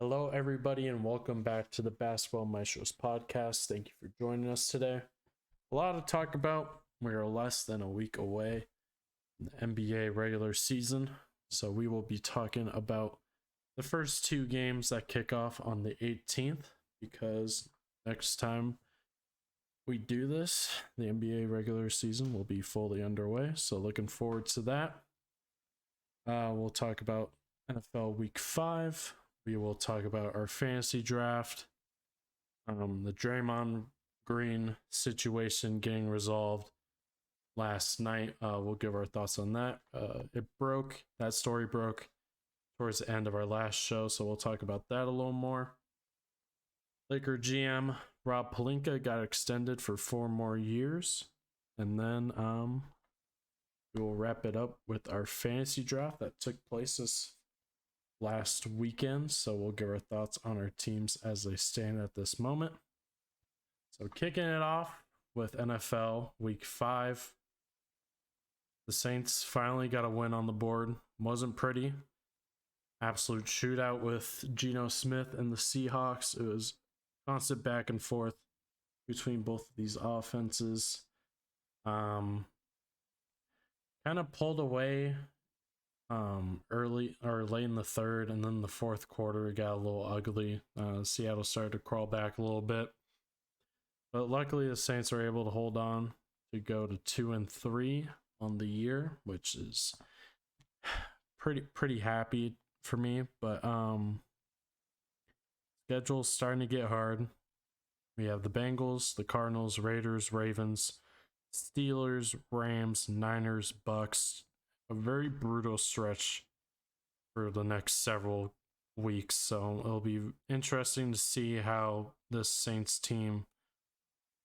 Hello, everybody, and welcome back to the Basketball Maestros podcast. Thank you for joining us today. A lot to talk about. We are less than a week away from the NBA regular season, so we will be talking about the first two games that kick off on the 18th because next time we do this, the NBA regular season will be fully underway. So, looking forward to that. We'll talk about NFL Week 5. We will talk about our fantasy draft, the Draymond Green situation getting resolved last night. We'll give our thoughts on that. That story broke towards the end of our last show, so we'll talk about that a little more. Laker GM Rob Pelinka got extended for 4 more years. And then we will wrap it up with our fantasy draft that took place this last weekend. So we'll give our thoughts on our teams as they stand at this moment. So kicking it off with NFL Week 5. The Saints finally got a win on the board. Wasn't pretty. Absolute shootout with Geno Smith and the Seahawks. It was constant back and forth between both of these offenses. Kind of pulled away early or late in the third, and then the fourth quarter it got a little ugly. Seattle started to crawl back a little bit, but luckily the Saints were able to hold on to go to 2-3 on the year, which is pretty happy for me. But schedule's starting to get hard. We have the Bengals, the Cardinals, Raiders, Ravens, Steelers, Rams, Niners, Bucks. A very brutal stretch for the next several weeks. So it'll be interesting to see how this Saints team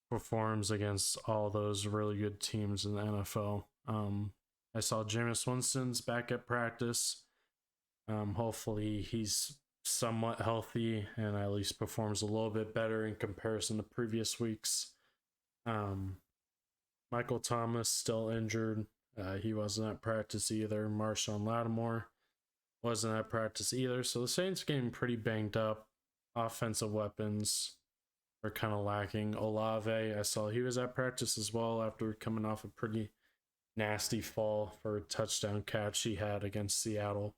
performs against all those really good teams in the NFL. I saw Jameis Winston's back at practice. Hopefully he's somewhat healthy and at least performs a little bit better in comparison to previous weeks. Michael Thomas still injured. He wasn't at practice either. Marshawn Lattimore wasn't at practice either. So the Saints getting pretty banged up. Offensive weapons are kind of lacking. Olave, I saw he was at practice as well after coming off a pretty nasty fall for a touchdown catch he had against Seattle.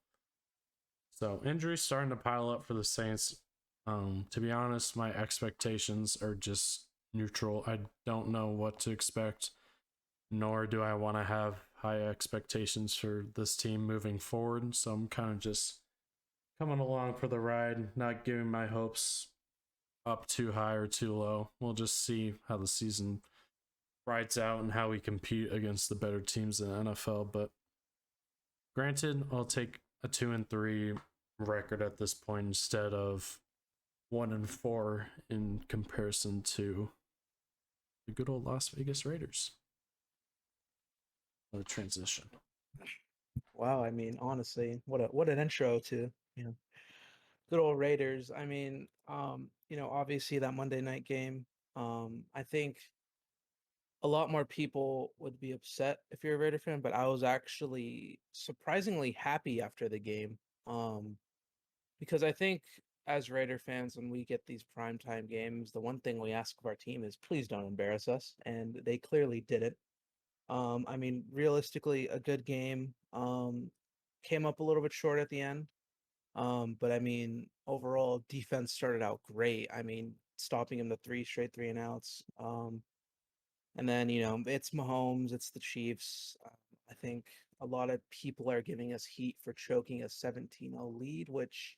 So injuries starting to pile up for the Saints. To be honest, my expectations are just neutral. I don't know what to expect, nor do I want to have high expectations for this team moving forward. So I'm kind of just coming along for the ride, not giving my hopes up too high or too low. We'll just see how the season rides out and how we compete against the better teams in the NFL. But granted, I'll take a 2-3 record at this point instead of 1-4 in comparison to the good old Las Vegas Raiders. What a transition. Wow, I mean, honestly, what an intro to, good old Raiders. I mean, obviously that Monday night game, I think a lot more people would be upset if you're a Raider fan, but I was actually surprisingly happy after the game. Because I think as Raider fans, when we get these primetime games, the one thing we ask of our team is please don't embarrass us, and they clearly didn't. I mean, realistically, a good game. Came up a little bit short at the end. But I mean, overall, defense started out great. I mean, stopping him to 3 straight 3-and-outs. And then, it's Mahomes, it's the Chiefs. I think a lot of people are giving us heat for choking a 17-0 lead, which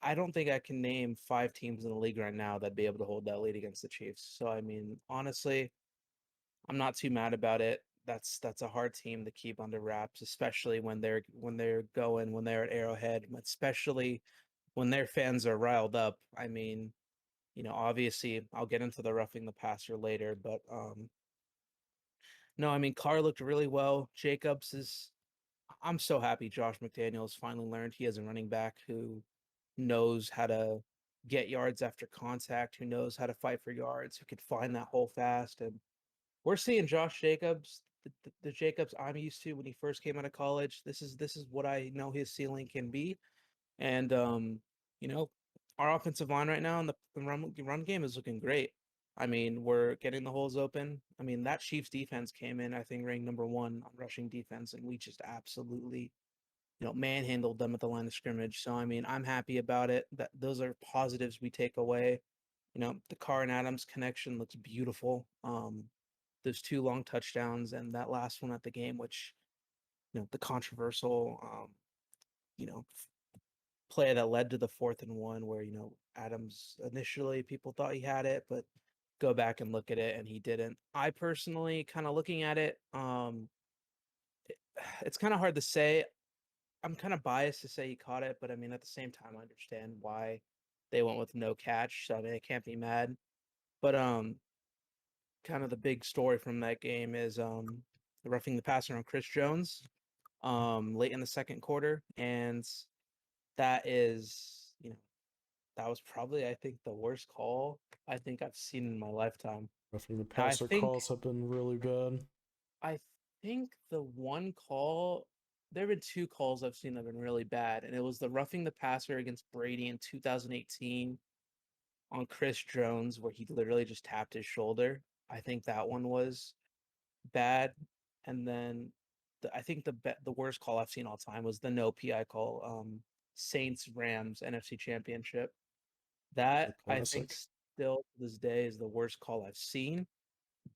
I don't think I can name 5 teams in the league right now that'd be able to hold that lead against the Chiefs. So, I mean, honestly, I'm not too mad about it. That's a hard team to keep under wraps, especially when they're at Arrowhead, especially when their fans are riled up. I mean, obviously I'll get into the roughing the passer later, but no, I mean Carr looked really well. I'm so happy Josh McDaniels finally learned he has a running back who knows how to get yards after contact, who knows how to fight for yards, who could find that hole fast. And we're seeing Josh Jacobs, the Jacobs I'm used to when he first came out of college. This is what I know his ceiling can be. And our offensive line right now and the run game is looking great. I mean, we're getting the holes open. I mean, that Chiefs defense came in, I think, ranked #1 on rushing defense, and we just absolutely, manhandled them at the line of scrimmage. So, I mean, I'm happy about it. That those are positives we take away. The Carr and Adams connection looks beautiful. Those 2 long touchdowns and that last one at the game, which, the controversial, you know, play that led to the 4th and 1 where, Adams initially people thought he had it, but go back and look at it and he didn't. I personally kind of looking at it, it's kind of hard to say. I'm kind of biased to say he caught it, but I mean at the same time I understand why they went with no catch, so I mean I can't be mad. But kind of the big story from that game is the roughing the passer on Chris Jones late in the second quarter, and that is, that was probably, I think, the worst call I think I've seen in my lifetime. Roughing the Now, passer calls have been really bad. I think the one call, there have been 2 calls I've seen that have been really bad, and it was the roughing the passer against Brady in 2018 on Chris Jones, where he literally just tapped his shoulder. I think that one was bad, and then I think the worst call I've seen all time was the no PI call, Saints Rams NFC Championship. A That I think classic. still to this day is the worst call I've seen,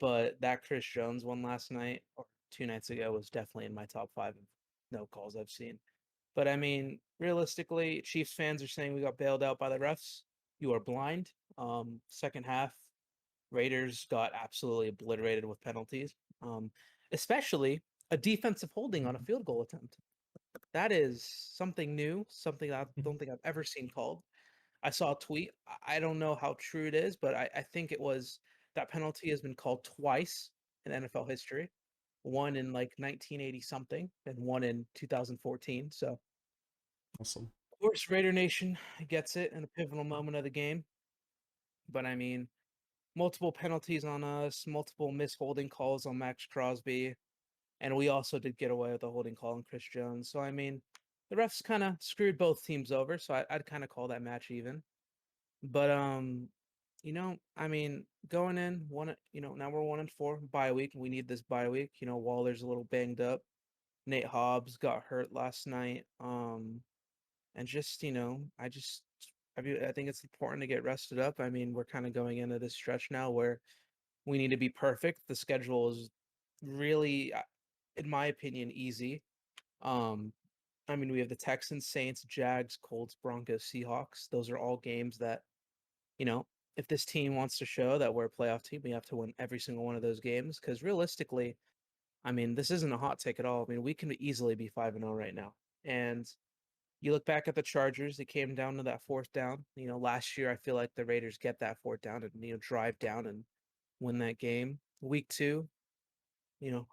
but that Chris Jones one last night or 2 nights ago was definitely in my top 5 of no calls I've seen. But I mean, realistically, Chiefs fans are saying we got bailed out by the refs. You are blind. Second half, Raiders got absolutely obliterated with penalties. Especially a defensive holding on a field goal attempt. That is something new, something I don't think I've ever seen called. I saw a tweet. I don't know how true it is, but I think it was that penalty has been called twice in NFL history. One in like 1980 something and one in 2014. So, of Awesome. course, Raider Nation gets it in a pivotal moment of the game. But I mean, multiple penalties on us, multiple misholding calls on Max Crosby, and we also did get away with a holding call on Chris Jones. So, I mean, the refs kind of screwed both teams over. So I'd kind of call that match even. But I mean, going in now we're 1-4 bye week. We need this bye week. Waller's a little banged up. Nate Hobbs got hurt last night. And just I think it's important to get rested up. I mean, we're kind of going into this stretch now where we need to be perfect. The schedule is really, in my opinion, easy. Um, I mean, we have the Texans, Saints, Jags, Colts, Broncos, Seahawks. Those are all games that you know, if this team wants to show that we're a playoff team, we have to win every single one of those games. Because realistically, I mean, this isn't a hot take at all. I mean, we can easily be 5-0 right now. And you look back at the Chargers, it came down to that 4th down. Last year, I feel like the Raiders get that 4th down and, drive down and win that game. Week 2,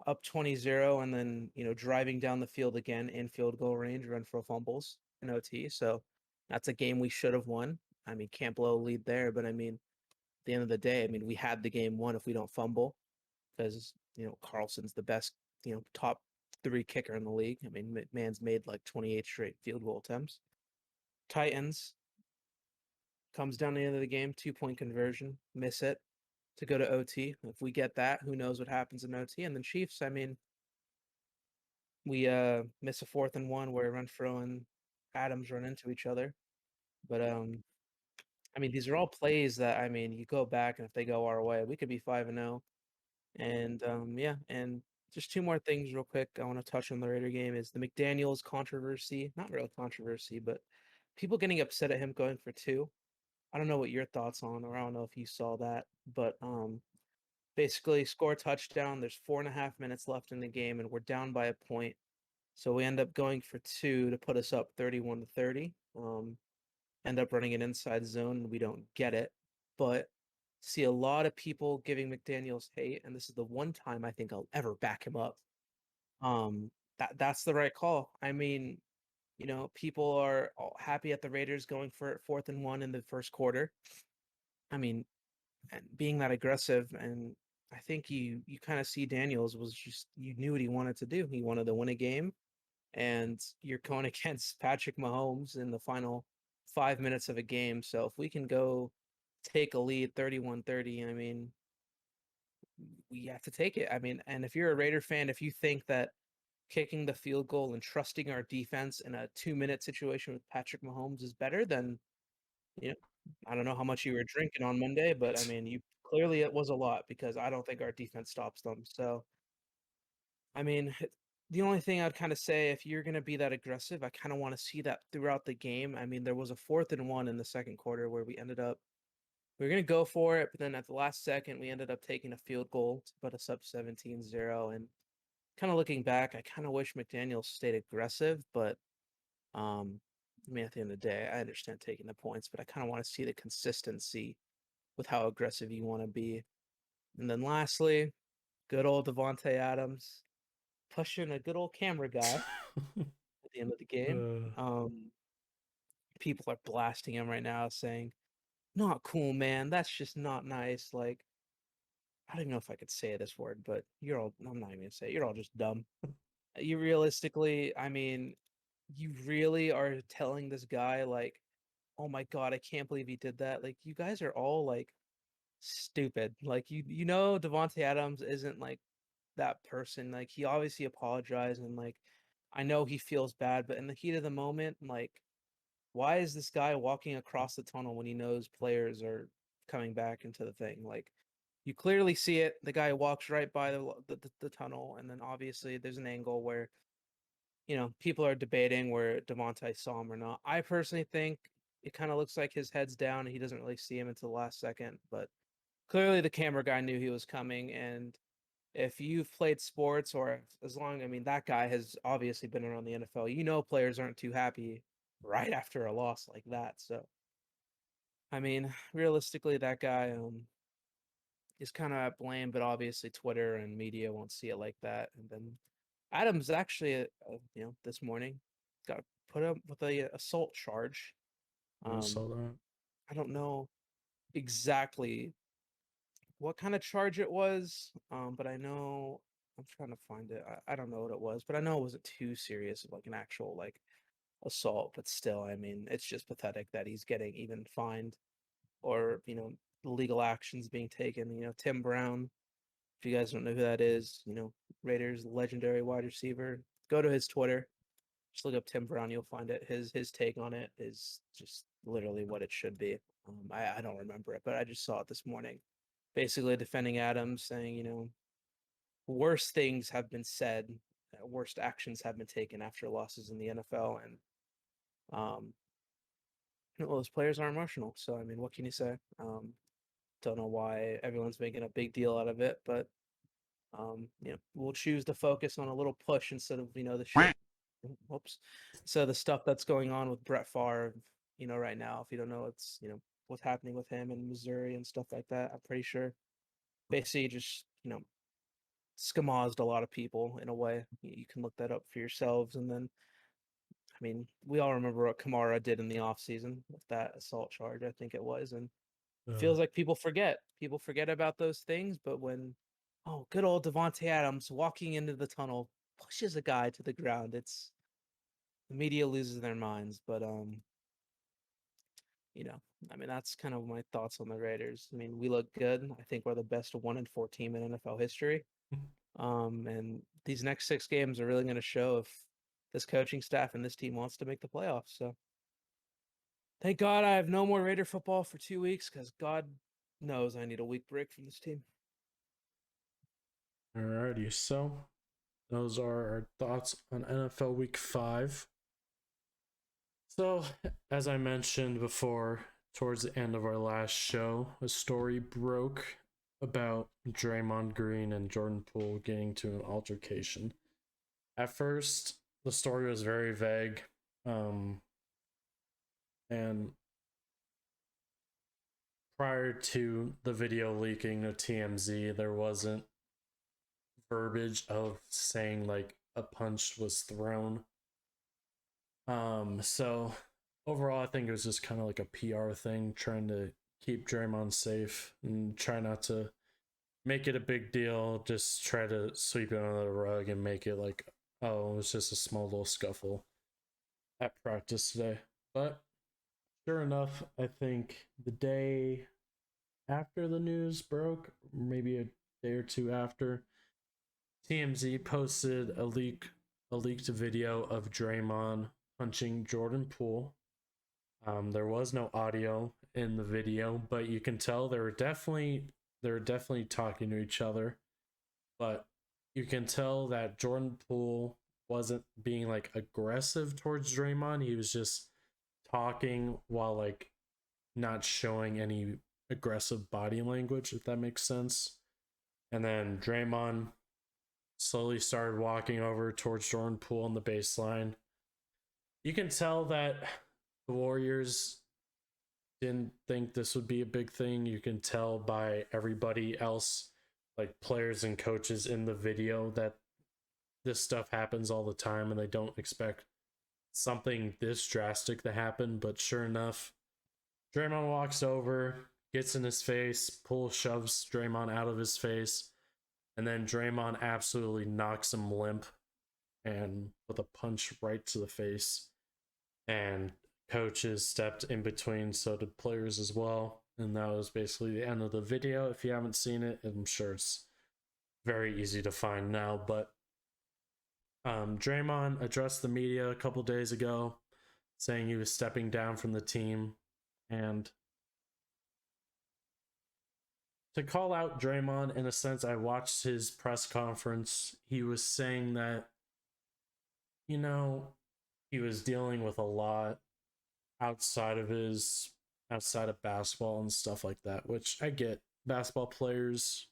up 20-0 and then, driving down the field again in field goal range, run for fumbles in OT. So that's a game we should have won. I mean, can't blow a lead there, but I mean, the end of the day, I mean, we had the game won if we don't fumble because, Carlson's the best, top 3 kicker in the league. I mean, man's made like 28 straight field goal attempts. Titans comes down to the end of the game, 2-point conversion, miss it to go to OT. If we get that, who knows what happens in OT? And then Chiefs, I mean, we miss a 4th and 1 where Renfro and Adams run into each other. But I mean, these are all plays that I mean, you go back and if they go our way, we could be 5-0. And yeah, and just 2 more things real quick I want to touch on the Raider game is the McDaniels controversy. Not real controversy, but people getting upset at him going for 2. I don't know what your thoughts on, or I don't know if you saw that, but basically score a touchdown. There's 4.5 minutes left in the game, and we're down by a point. So we end up going for 2 to put us up 31-30. End up running an inside zone, and we don't get it. But see a lot of people giving McDaniels hate, and this is the one time I think I'll ever back him up. That's the right call. I mean, people are all happy at the Raiders going for it 4th and 1 in the first quarter. I mean, and being that aggressive, and I think you kind of see Daniels was just you knew what he wanted to do. He wanted to win a game, and you're going against Patrick Mahomes in the final 5 minutes of a game. So if we can go take a lead 31-30, I mean, we have to take it. I mean, and if you're a Raider fan, if you think that kicking the field goal and trusting our defense in a 2-minute situation with Patrick Mahomes is better, then you know, I don't know how much you were drinking on Monday, but I mean, you clearly it was a lot because I don't think our defense stops them. So, I mean, the only thing I'd kind of say if you're going to be that aggressive, I kind of want to see that throughout the game. I mean, there was a 4th and 1 in the second quarter where we were going to go for it, but then at the last second, we ended up taking a field goal to put us up 17-0. And kind of looking back, I kind of wish McDaniel stayed aggressive, but I mean, at the end of the day, I understand taking the points, but I kind of want to see the consistency with how aggressive you want to be. And then lastly, good old Devontae Adams pushing a good old camera guy at the end of the game. uh, People are blasting him right now saying, not cool, man. That's just not nice. Like, I don't even know if I could say this word, but I'm not even gonna say it. You're all just dumb. You realistically, I mean, you really are telling this guy, like, oh my God, I can't believe he did that. Like, you guys are all like stupid. Like, Devontae Adams isn't like that person. Like, he obviously apologized and like I know he feels bad, but in the heat of the moment, like, why is this guy walking across the tunnel when he knows players are coming back into the thing? Like, you clearly see it. The guy walks right by the tunnel, and then obviously there's an angle where people are debating where Devontae saw him or not. I personally think it kind of looks like his head's down and he doesn't really see him until the last second, but clearly the camera guy knew he was coming. And if you've played sports I mean, that guy has obviously been around the NFL, players aren't too happy right after a loss like that. So, I mean, realistically, that guy is kind of at blame, but obviously Twitter and media won't see it like that. And then Adams actually, this morning got put up with a assault charge. I Um, saw that. I don't know exactly what kind of charge it was, but I know I'm trying to find it. I don't know what it was, but I know it wasn't too serious of like an actual like assault. But still, I mean, it's just pathetic that he's getting even fined or legal actions being taken. Tim Brown. If you guys don't know who that is, Raiders legendary wide receiver. Go to his Twitter. Just look up Tim Brown, you'll find it. His take on it is just literally what it should be. I don't remember it, but I just saw it this morning. Basically defending Adams, saying, worse things have been said, worst actions have been taken after losses in the NFL, and um, those players are emotional. So I mean, what can you say? Don't know why everyone's making a big deal out of it, but we'll choose to focus on a little push instead of the shit. Whoops. So the stuff that's going on with Brett Favre, right now, if you don't know, it's what's happening with him in Missouri and stuff like that. I'm pretty sure basically just skamazed a lot of people in a way. You can look that up for yourselves, and then I mean, we all remember what Kamara did in the offseason with that assault charge, I think it was, and it Uh, feels like people forget. People forget about those things, but when good old Devontae Adams walking into the tunnel pushes a guy to the ground, it's the media loses their minds. But you know, I mean, that's kind of my thoughts on the Raiders. I mean, we look good. I think we're the best 1-4 team in NFL history. And these next 6 games are really going to show if this coaching staff and this team wants to make the playoffs. So thank God I have no more Raider football for 2 weeks because God knows I need a week break from this team. Alrighty, so those are our thoughts on NFL Week 5. So, as I mentioned before, towards the end of our last show, a story broke about Draymond Green and Jordan Poole getting to an altercation. At first, the story was very vague, and prior to the video leaking to TMZ, there wasn't verbiage of saying like a punch was thrown. So overall, I think it was just kind of like a PR thing, trying to keep Draymond safe and try not to make it a big deal. Just try to sweep it under the rug and make it like, oh, it was just a small little scuffle at practice today. But sure enough, I think the day after the news broke, maybe a day or two after, TMZ posted a leaked video of Draymond punching Jordan Poole. There was no audio in the video, but you can tell they were definitely talking to each other. But you can tell that Jordan Poole wasn't being like aggressive towards Draymond. He was just talking while like not showing any aggressive body language, if that makes sense. And then Draymond slowly started walking over towards Jordan Poole on the baseline. You can tell that the Warriors didn't think this would be a big thing. You can tell by everybody else, like players and coaches in the video, that this stuff happens all the time and they don't expect something this drastic to happen. But sure enough, Draymond walks over, gets in his face, Poole shoves Draymond out of his face, and then Draymond absolutely knocks him limp and with a punch right to the face. And coaches stepped in between, so did players as well. And that was basically the end of the video. If you haven't seen it, I'm sure it's very easy to find now. But Draymond addressed the media a couple days ago, saying he was stepping down from the team. And to call out Draymond, in a sense, I watched his press conference. He was saying that, you know, he was dealing with a lot outside of basketball and stuff like that, which I get. Basketball players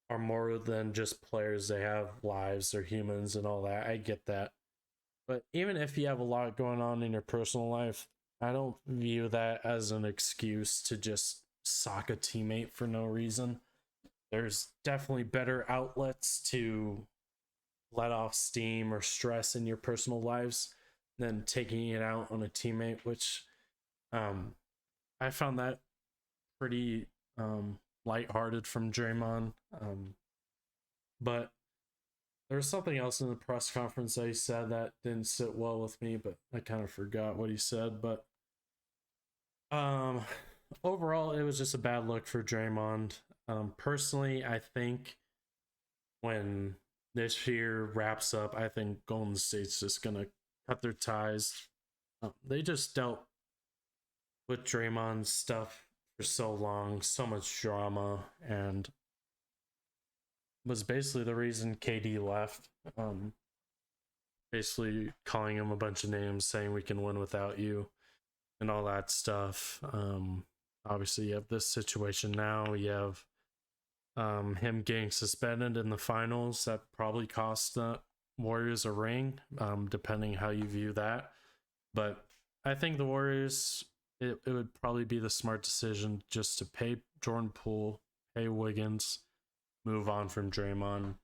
are more than just players. They have lives, they're humans and all that. I get that. But even if you have a lot going on in your personal life, I don't view that as an excuse to just sock a teammate for no reason. There's definitely better outlets to let off steam or stress in your personal lives than taking it out on a teammate, which I found that pretty lighthearted from Draymond. But there was something else in the press conference that he said that didn't sit well with me, but I kind of forgot what he said. But overall, it was just a bad look for Draymond. Personally, I think when this year wraps up, I think Golden State's just gonna cut their ties. They just dealt with Draymond's stuff for so long, so much drama, and was basically the reason KD left. Basically calling him a bunch of names, saying we can win without you, and all that stuff. Obviously, you have this situation now. You have him getting suspended in the finals. That probably cost the Warriors a ring, depending how you view that. But I think the Warriors, it would probably be the smart decision just to pay Jordan Poole, pay Wiggins, move on from Draymond.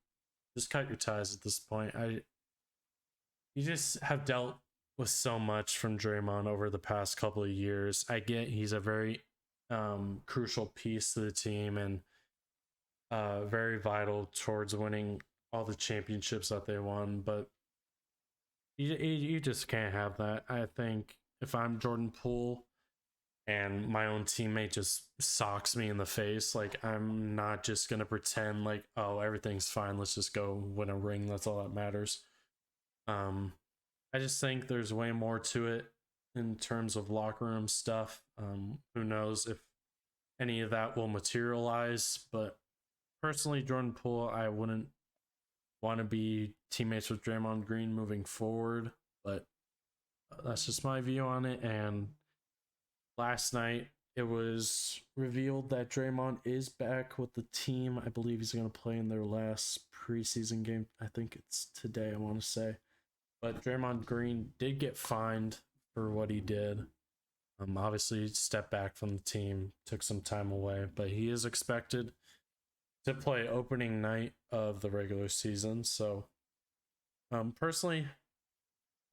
Just cut your ties at this point. You just have dealt with so much from Draymond over the past couple of years. I get he's a very crucial piece to the team and very vital towards winning all the championships that they won, but you just can't have that. I think if I'm Jordan Poole and my own teammate just socks me in the face, like, I'm not just gonna pretend like, oh, everything's fine, let's just go win a ring, that's all that matters. I just think there's way more to it in terms of locker room stuff. Who knows if any of that will materialize, but personally, Jordan Poole, I wouldn't want to be teammates with Draymond Green moving forward, but that's just my view on it. And last night, it was revealed that Draymond is back with the team. I believe he's going to play in their last preseason game. I think it's today, I want to say. But Draymond Green did get fined for what he did. Obviously, he stepped back from the team, took some time away, but he is expected to play opening night of the regular season. So, personally,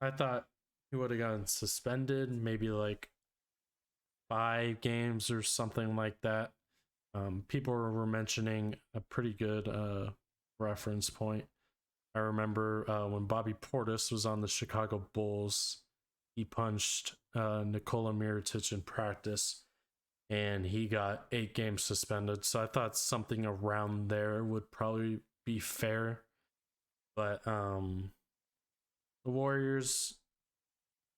I thought he would have gotten suspended, maybe like 5 games or something like that. People were mentioning a pretty good reference point. I remember when Bobby Portis was on the Chicago Bulls, he punched Nikola Mirotic in practice, and he got 8 games suspended. So I thought something around there would probably be fair. But the Warriors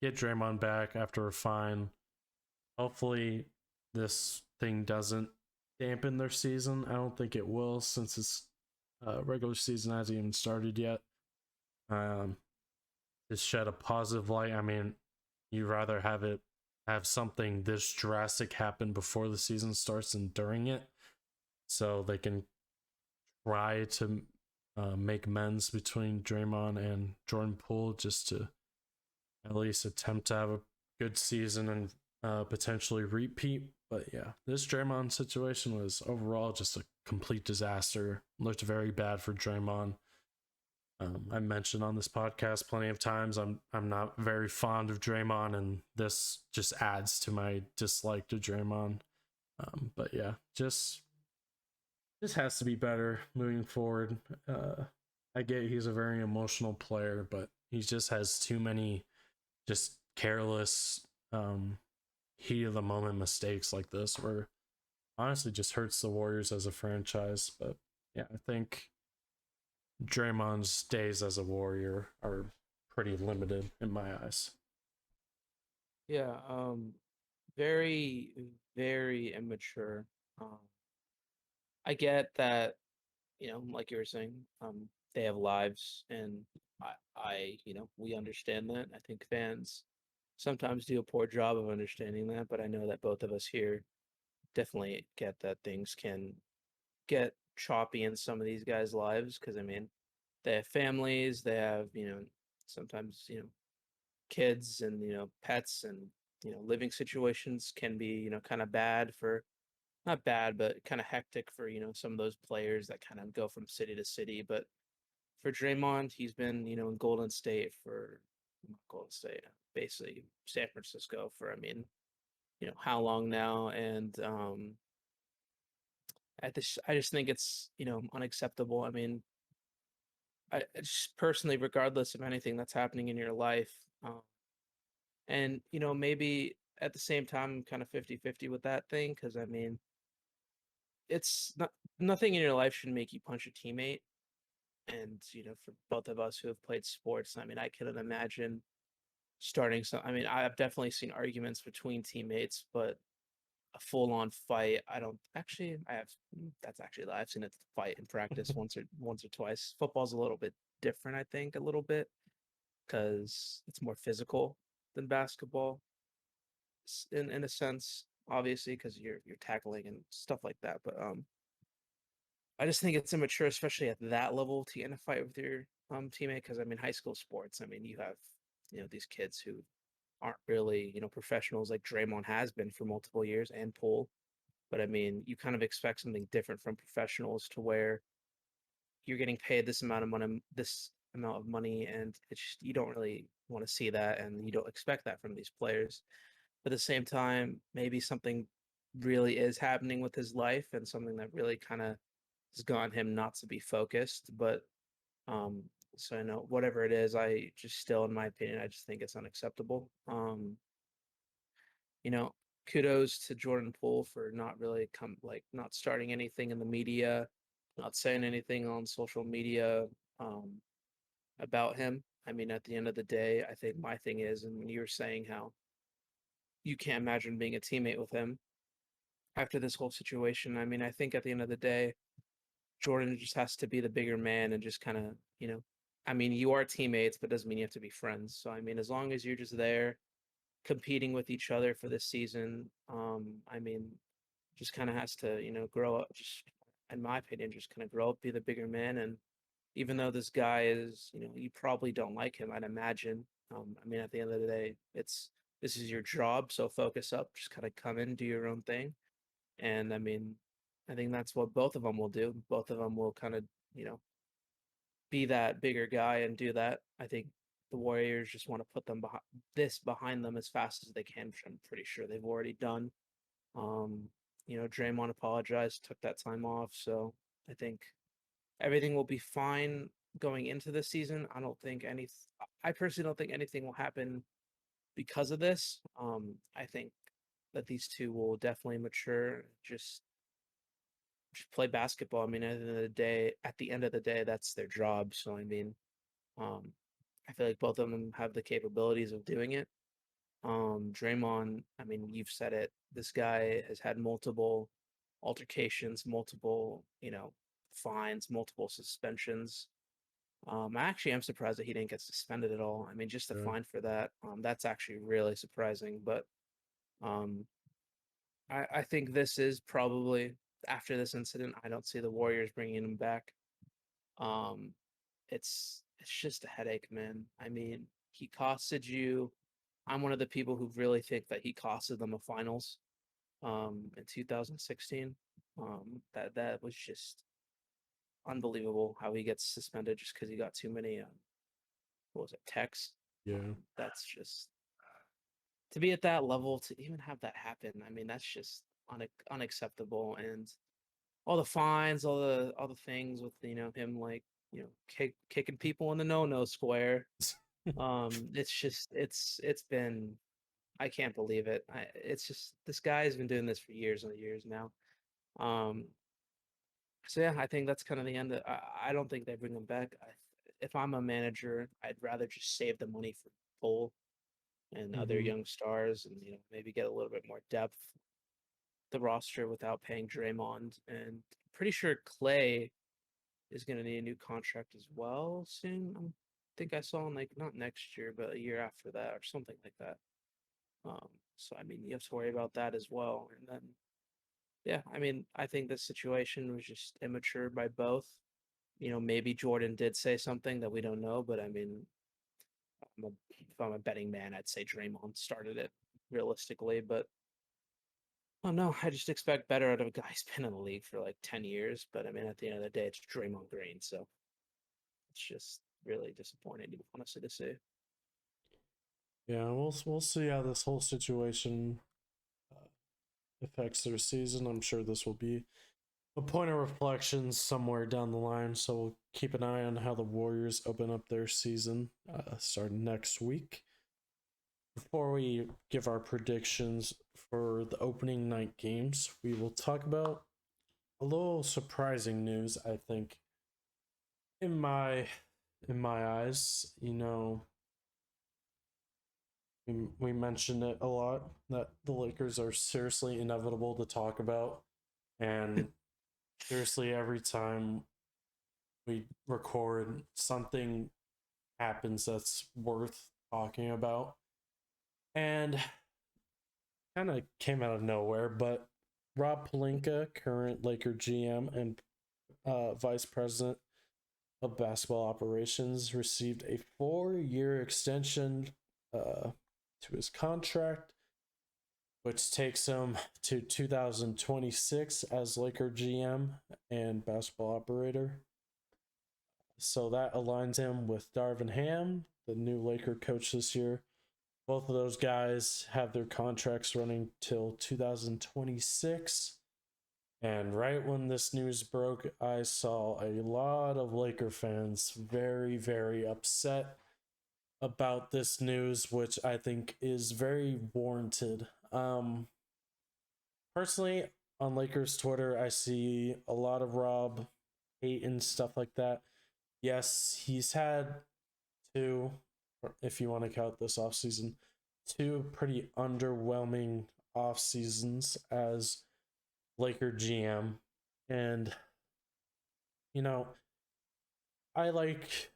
get Draymond back after a fine. Hopefully, this thing doesn't dampen their season. I don't think it will, since its regular season hasn't even started yet. Um, to shed a positive light. I mean, you'd rather have something this drastic happen before the season starts and during it, so they can try to make amends between Draymond and Jordan Poole, just to at least attempt to have a good season and potentially repeat. But yeah, this Draymond situation was overall just a complete disaster. Looked very bad for Draymond. I mentioned on this podcast plenty of times I'm not very fond of Draymond, and this just adds to my dislike to Draymond. But yeah, just has to be better moving forward. I get he's a very emotional player, but he just has too many just careless, heat of the moment mistakes like this, where honestly just hurts the Warriors as a franchise. But yeah, I think Draymond's days as a Warrior are pretty limited in my eyes. Yeah, very, very immature. Um, I get that, like you were saying, they have lives, and we understand that. I think fans sometimes do a poor job of understanding that, but I know that both of us here definitely get that things can get choppy in some of these guys' lives because I mean, they have families, they have, sometimes, kids and, pets and, living situations can be, kind of bad for not bad, but kind of hectic for, some of those players that kind of go from city to city. But for Draymond, he's been, in Golden State for Golden State, basically San Francisco for, I mean, how long now? And I just think it's, unacceptable. I mean, I just personally, regardless of anything that's happening in your life, and maybe at the same time, I'm kind of 50-50 with that thing because I mean, it's not nothing in your life should make you punch a teammate. And for both of us who have played sports, I mean, I couldn't imagine starting some. I mean, I've definitely seen arguments between teammates, but a full-on fight, I don't actually. I have that's actually I've seen a fight in practice once or twice. Football's a little bit different, I think, a little bit because it's more physical than basketball in a sense, obviously, because you're tackling and stuff like that. But I just think it's immature, especially at that level, to get in a fight with your teammate. Because I mean, high school sports. I mean, you have these kids who aren't really professionals like Draymond has been for multiple years and Poole. But I mean, you kind of expect something different from professionals to where you're getting paid this amount of money, and it's just, you don't really want to see that, and you don't expect that from these players. But at the same time, maybe something really is happening with his life, and something that really kind of has gotten him not to be focused. But um, so I know whatever it is, I just still, in my opinion, I just think it's unacceptable. You know, kudos to Jordan Poole for not really not starting anything in the media, not saying anything on social media um, about him. I mean, at the end of the day, I think my thing is, and when you were saying how you can't imagine being a teammate with him after this whole situation, I mean, I think at the end of the day, Jordan just has to be the bigger man and just kind of, I mean, you are teammates, but doesn't mean you have to be friends. So, I mean, as long as you're just there competing with each other for this season, I mean, just kind of has to, grow up, just in my opinion, just kind of grow up, be the bigger man. And even though this guy is, you probably don't like him, I'd imagine. I mean, at the end of the day, this is your job, so focus up, just kind of come in, do your own thing. And I mean, I think that's what both of them will do. Both of them will kind of, you know, be that bigger guy and do that. I think the Warriors just want to put behind them as fast as they can, which I'm pretty sure they've already done. Um, Draymond apologized, took that time off, so I think everything will be fine going into the season. I personally don't think anything will happen because of this. I think that these two will definitely mature. Just play basketball. I mean, at the end of the day, that's their job. So I mean, um, I feel like both of them have the capabilities of doing it. Draymond, I mean, you've said it. This guy has had multiple altercations, multiple, fines, multiple suspensions. I actually am surprised that he didn't get suspended at all. I mean, just a Yeah. fine for that, that's actually really surprising. But um, I think this is probably after this incident. I don't see the Warriors bringing him back. Um, it's just a headache, man. I mean, he costed you. I'm one of the people who really think that he costed them a finals in 2016. That was just unbelievable how he gets suspended just because he got too many what was it, texts. Yeah. That's just to be at that level to even have that happen. I mean, that's just unacceptable. And all the fines, all the things with him like kicking people in the no square. It's just it's been I can't believe it. It's just this guy's been doing this for years and years now. Um, so yeah, I think that's kind of the end. I don't think they bring him back. If I'm a manager, I'd rather just save the money for Poole and other Hmm. young stars, and maybe get a little bit more depth the roster without paying Draymond. And pretty sure Clay is going to need a new contract as well soon. I think I saw him like not next year, but a year after that or something like that. So I mean, you have to worry about that as well. And then, yeah, I mean, I think this situation was just immature by both. Maybe Jordan did say something that we don't know, but I mean, if I'm a betting man, I'd say Draymond started it realistically. But oh no, I just expect better out of a guy who's been in the league for like 10 years. But I mean, at the end of the day, it's Draymond Green, so it's just really disappointing, honestly, to see. Yeah, we'll see how this whole situation affects their season. I'm sure this will be a point of reflection somewhere down the line. So we'll keep an eye on how the Warriors open up their season starting next week. Before we give our predictions for the opening night games, we will talk about a little surprising news, I think, in my eyes. We mentioned it a lot that the Lakers are seriously inevitable to talk about, and seriously every time we record, something happens that's worth talking about. And kind of came out of nowhere, but Rob Pelinka, current Laker GM and vice president of basketball operations, received a 4-year extension to his contract, which takes him to 2026 as Laker GM and basketball operator. So that aligns him with Darvin Ham, the new Laker coach this year. Both of those guys have their contracts running till 2026. And right when this news broke, I saw a lot of Laker fans very, very upset about this news, which I think is very warranted. Personally, on Lakers Twitter, I see a lot of Rob hate and stuff like that. Yes, he's had two, if you want to count this off season, two pretty underwhelming off seasons as Laker GM. And, you know, I like,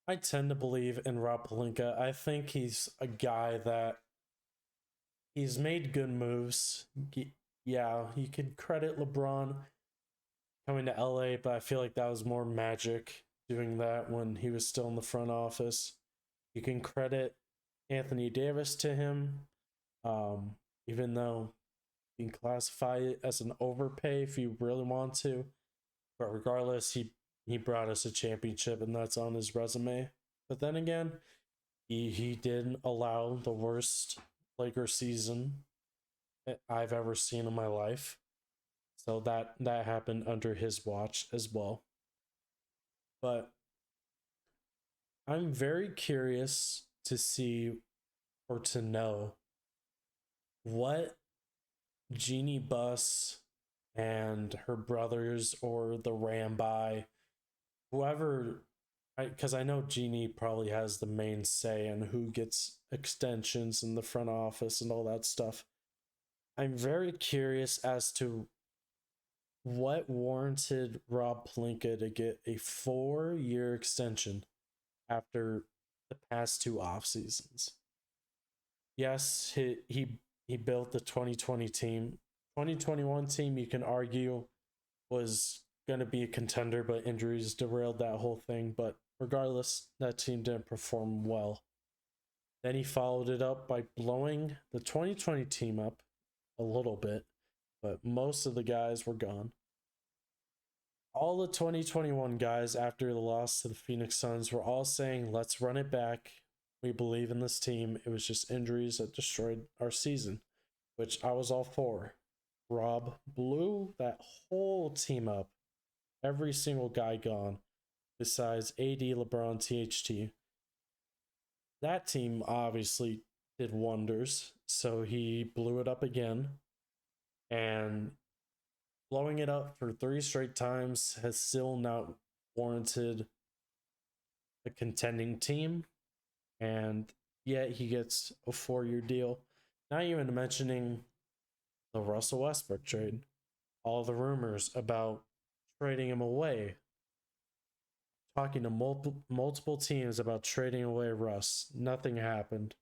I tend to believe in Rob Pelinka. I think he's a guy that he's made good moves. Yeah, you can credit LeBron coming to LA, but I feel like that was more magic doing that when he was still in the front office. You can credit Anthony Davis to him, even though you can classify it as an overpay if you really want to. But regardless, he brought us a championship, and that's on his resume. But then again, he didn't allow the worst Lakers season I've ever seen in my life. So that happened under his watch as well. But I'm very curious to see or to know what Jeannie Buss and her brothers or the Ramby, whoever, because I know Jeannie probably has the main say in who gets extensions in the front office and all that stuff. I'm very curious as to what warranted Rob Pelinka to get a 4-year extension after the past two off seasons. Yes, he built the 2020 team. 2021 team, you can argue, was going to be a contender, but injuries derailed that whole thing. But regardless, that team didn't perform well. Then he followed it up by blowing the 2020 team up a little bit, but most of the guys were gone. All the 2021 guys after the loss to the Phoenix Suns were all saying, let's run it back. We believe in this team. It was just injuries that destroyed our season, which I was all for. Rob blew that whole team up. Every single guy gone, besides AD, LeBron, THT. That team obviously did wonders, so he blew it up again. And blowing it up for 3 straight times has still not warranted a contending team. And yet he gets a 4-year deal. Not even mentioning the Russell Westbrook trade. All the rumors about trading him away. Talking to multiple teams about trading away Russ. Nothing happened.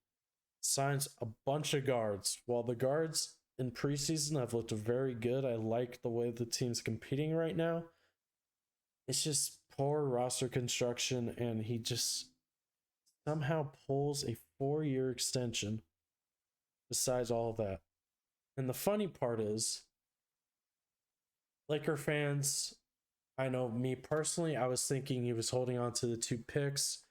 Signs a bunch of guards. While the guards in preseason have looked very good, I like the way the team's competing right now. It's just poor roster construction, and he just somehow pulls a 4-year extension besides all of that. And the funny part is, Laker fans, I know me personally, I was thinking he was holding on to the 2 picks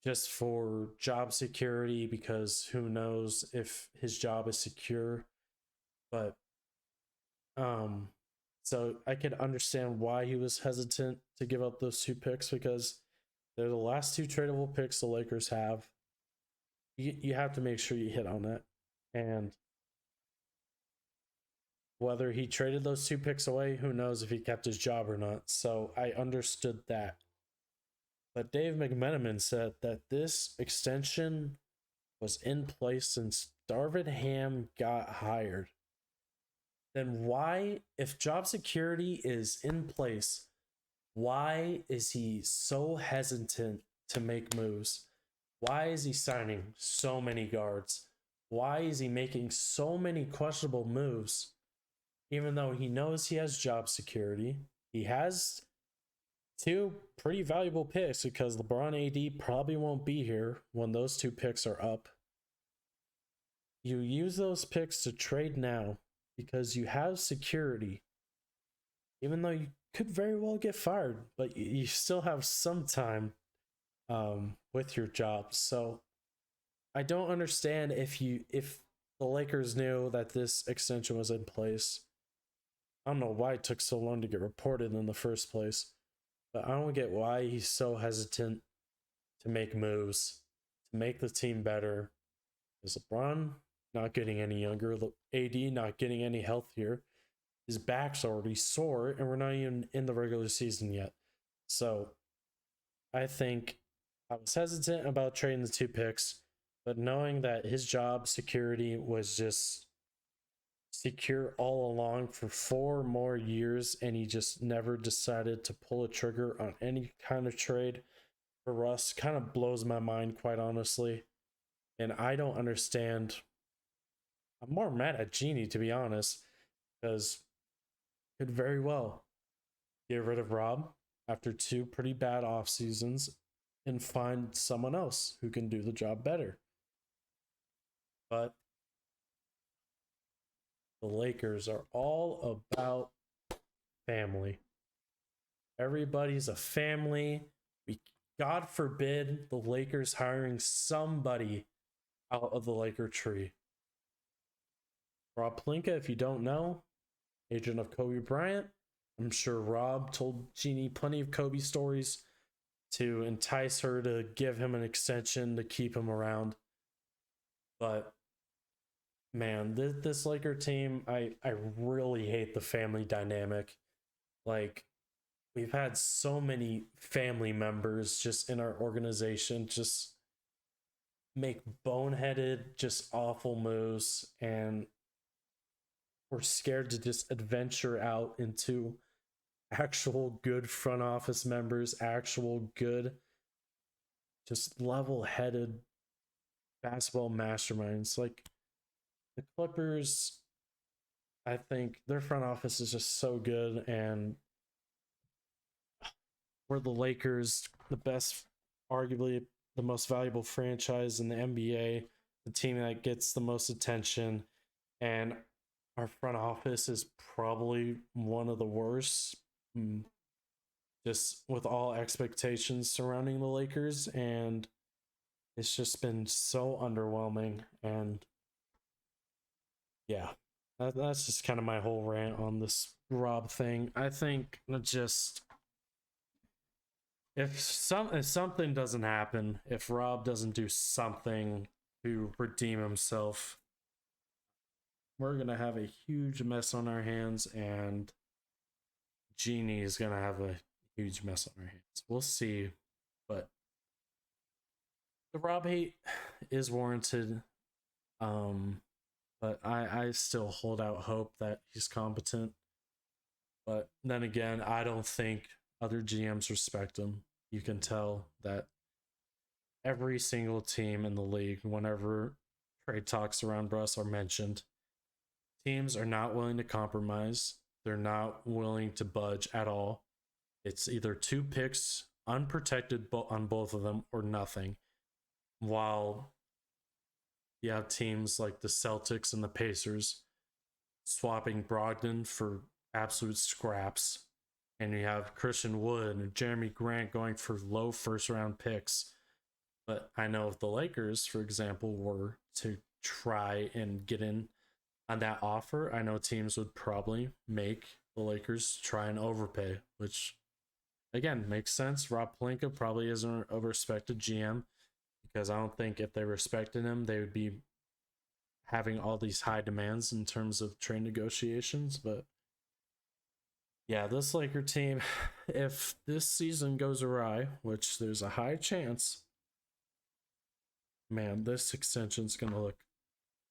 just for job security, because who knows if his job is secure. But so I could understand why he was hesitant to give up those 2 picks, because they're the last 2 tradable picks the Lakers have. You have to make sure you hit on that. And whether he traded those 2 picks away, who knows if he kept his job or not. So I understood that. But Dave McMenamin said that this extension was in place since Darvin Ham got hired. Then why, if job security is in place, why is he so hesitant to make moves? Why is he signing so many guards? Why is he making so many questionable moves? Even though he knows he has job security, he has 2 pretty valuable picks, because LeBron AD probably won't be here when those 2 picks are up. You use those picks to trade now because you have security, even though you could very well get fired, but you still have some time with your job. So I don't understand if the Lakers knew that this extension was in place. I don't know why it took so long to get reported in the first place, but I don't get why he's so hesitant to make moves, to make the team better. Is LeBron not getting any younger? AD not getting any healthier? His back's already sore, and we're not even in the regular season yet. So I think I was hesitant about trading the 2 picks, but knowing that his job security was just secure all along for 4 more years, and he just never decided to pull a trigger on any kind of trade for Russ, kind of blows my mind, quite honestly. And I don't understand. I'm more mad at Jeannie, to be honest, because could very well get rid of Rob after 2 pretty bad off seasons and find someone else who can do the job better. But the Lakers are all about family. Everybody's a family. God forbid the Lakers hiring somebody out of the Laker tree. Rob Pelinka, if you don't know, agent of Kobe Bryant. I'm sure Rob told Jeannie plenty of Kobe stories to entice her to give him an extension to keep him around. But man, this Laker team, I really hate the family dynamic. Like, we've had so many family members just in our organization just make boneheaded, just awful moves, and we're scared to just adventure out into actual good front office members, actual good, just level headed basketball masterminds. Like the Clippers, I think their front office is just so good, and we're the Lakers, the best, arguably the most valuable franchise in the NBA, the team that gets the most attention, and our front office is probably one of the worst. Just with all expectations surrounding the Lakers, and it's just been so underwhelming. And yeah, that's just kind of my whole rant on this Rob thing. I think just if something doesn't happen, if Rob doesn't do something to redeem himself, we're gonna have a huge mess on our hands, and Genie is gonna have a huge mess on our hands. We'll see, but the Rob hate is warranted. Um, but I still hold out hope that he's competent. But then again, I don't think other GMs respect him. You can tell that every single team in the league, whenever trade talks around Russ are mentioned, teams are not willing to compromise. They're not willing to budge at all. It's either two picks, unprotected on both of them, or nothing. While you have teams like the Celtics and the Pacers swapping Brogdon for absolute scraps, and you have Christian Wood and Jeremy Grant going for low first round picks. But I know if the Lakers, for example, were to try and get in on that offer, I know teams would probably make the Lakers try and overpay, which again makes sense. Rob Pelinka probably isn't a respected GM, because I don't think if they respected him, they would be having all these high demands in terms of trade negotiations. But yeah, this Laker team, if this season goes awry, which there's a high chance, man, this extension's gonna look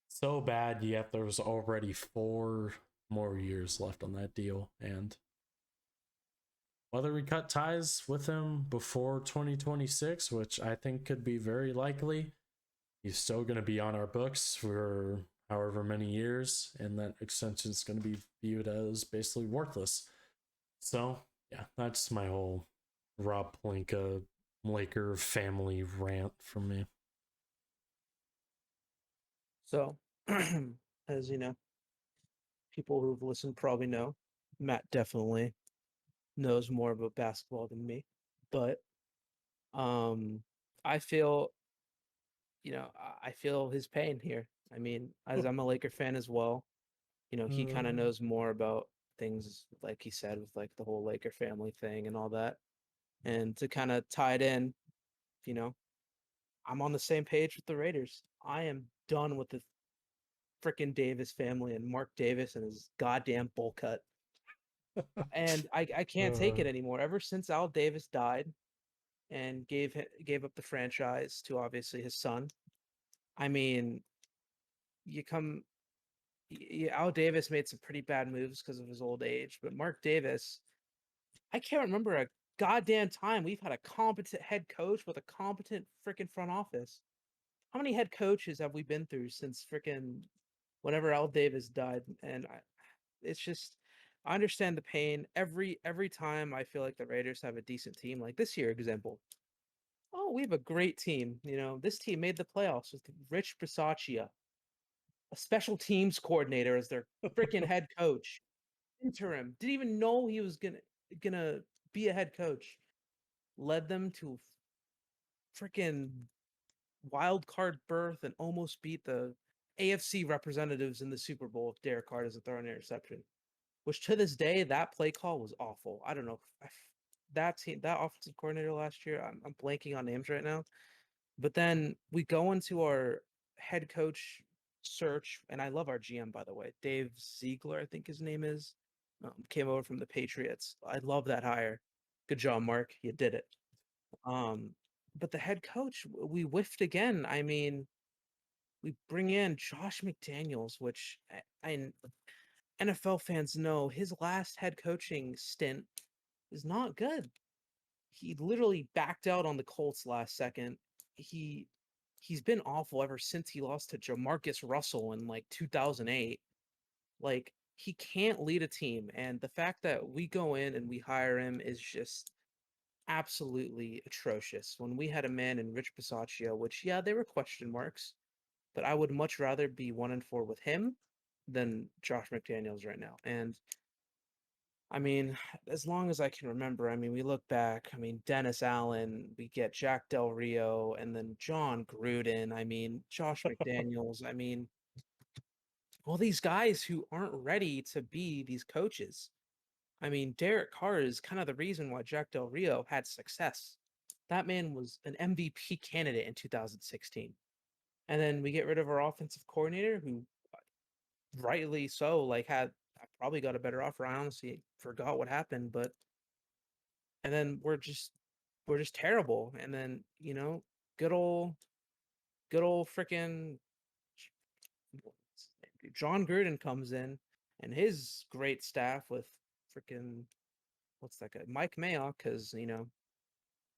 so bad. Yet there's already 4 more years left on that deal, and whether we cut ties with him before 2026, which I think could be very likely, he's still going to be on our books for however many years, and that extension is going to be viewed as basically worthless. So, yeah, that's my whole Rob Pelinka Laker family rant from me. So, as you know, people who've listened probably know, Matt definitely knows more about basketball than me. But um I feel, I feel his pain here. I mean, as I'm a Laker fan as well, he kind of knows more about things, like he said, with like the whole Laker family thing and all that. And to kind of tie it in, you know, I'm on the same page with the Raiders. I am done with the freaking Davis family and Mark Davis and his goddamn bowl cut. And I can't take it anymore. Ever since Al Davis died and gave up the franchise to obviously his son. I mean, you come Al Davis made some pretty bad moves because of his old age, but Mark Davis, I can't remember a goddamn time we've had a competent head coach with a competent freaking front office. How many head coaches have we been through since freaking whenever Al Davis died? And it's just, I understand the pain every time I feel like the Raiders have a decent team. Like this year, example. Oh, we have a great team. This team made the playoffs with Rich Bisaccia, a special teams coordinator as their freaking head coach. Interim. Didn't even know he was gonna be a head coach. Led them to freaking wild card berth and almost beat the AFC representatives in the Super Bowl if Derek Carr doesn't throw an interception. Which to this day, that play call was awful. I don't know that team, that offensive coordinator last year. I'm blanking on names right now. But then we go into our head coach search, and I love our GM, by the way, Dave Ziegler, I think his name is, came over from the Patriots. I love that hire. Good job, Mark. You did it. Um, but the head coach, we whiffed again. I mean, we bring in Josh McDaniels, which NFL fans know his last head coaching stint is not good. He literally backed out on the Colts last second. He he's been awful ever since he lost to Jamarcus Russell in like 2008. Like he can't lead a team, and the fact that we go in and we hire him is just absolutely atrocious. When we had a man in Rich Bisaccia, which yeah, they were question marks, but I would much rather be 1-4 with him than Josh McDaniels right now. And I mean, as long as I can remember, I mean, we look back, I mean, Dennis Allen, we get Jack Del Rio, and then John Gruden, I mean, Josh McDaniels, I mean, all these guys who aren't ready to be these coaches. I mean, Derek Carr is kind of the reason why Jack Del Rio had success. That man was an MVP candidate in 2016. And then we get rid of our offensive coordinator, who rightly so, like had I probably got a better offer. I honestly forgot what happened, but and then we're just terrible. And then, good old freaking John Gruden comes in and his great staff with freaking what's that guy? Mike Mayock, because